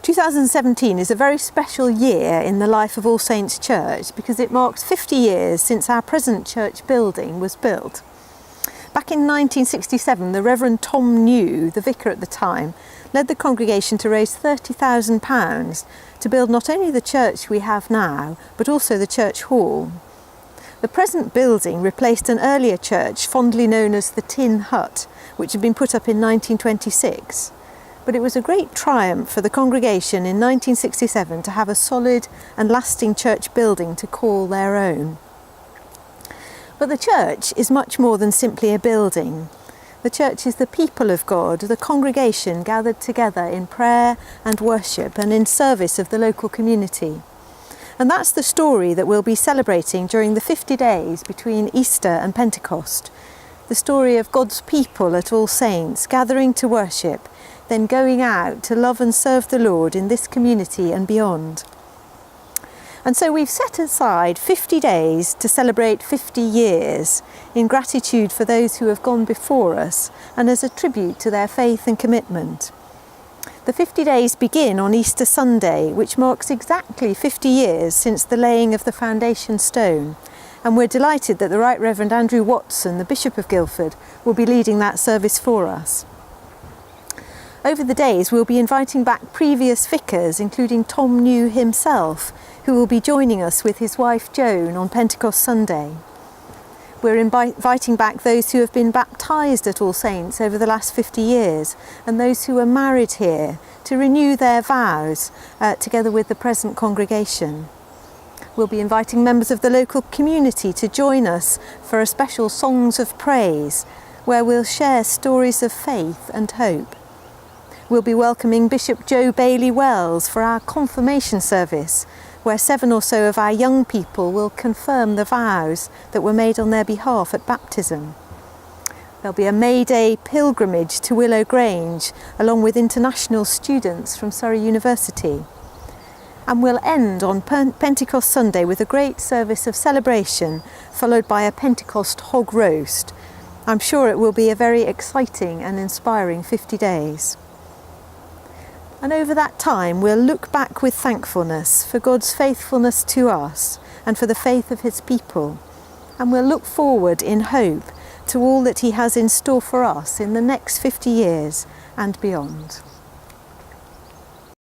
2017 is a very special year in the life of All Saints Church because it marks 50 years since our present church building was built. Back in 1967, the Reverend Tom New, the vicar at the time, led the congregation to raise £30,000 to build not only the church we have now, but also the church hall. The present building replaced an earlier church fondly known as the Tin Hut, which had been put up in 1926. But it was a great triumph for the congregation in 1967 to have a solid and lasting church building to call their own. But the church is much more than simply a building. The church is the people of God, the congregation gathered together in prayer and worship and in service of the local community. And that's the story that we'll be celebrating during the 50 days between Easter and Pentecost. The story of God's people at All Saints gathering to worship, then going out to love and serve the Lord in this community and beyond. And so we've set aside 50 days to celebrate 50 years in gratitude for those who have gone before us and as a tribute to their faith and commitment. The 50 days begin on Easter Sunday, which marks exactly 50 years since the laying of the foundation stone, and we're delighted that the Right Reverend Andrew Watson, the Bishop of Guildford, will be leading that service for us. Over the days, we'll be inviting back previous vicars, including Tom New himself, who will be joining us with his wife Joan on Pentecost Sunday. We're inviting back those who have been baptised at All Saints over the last 50 years and those who are married here to renew their vows together with the present congregation. We'll be inviting members of the local community to join us for a special Songs of Praise, where we'll share stories of faith and hope. We'll be welcoming Bishop Joe Bailey Wells for our confirmation service, where 7 or so of our young people will confirm the vows that were made on their behalf at baptism. There'll be a May Day pilgrimage to Willow Grange, along with international students from Surrey University. And we'll end on Pentecost Sunday with a great service of celebration, followed by a Pentecost hog roast. I'm sure it will be a very exciting and inspiring 50 days. And over that time, we'll look back with thankfulness for God's faithfulness to us and for the faith of his people. And we'll look forward in hope to all that he has in store for us in the next 50 years and beyond.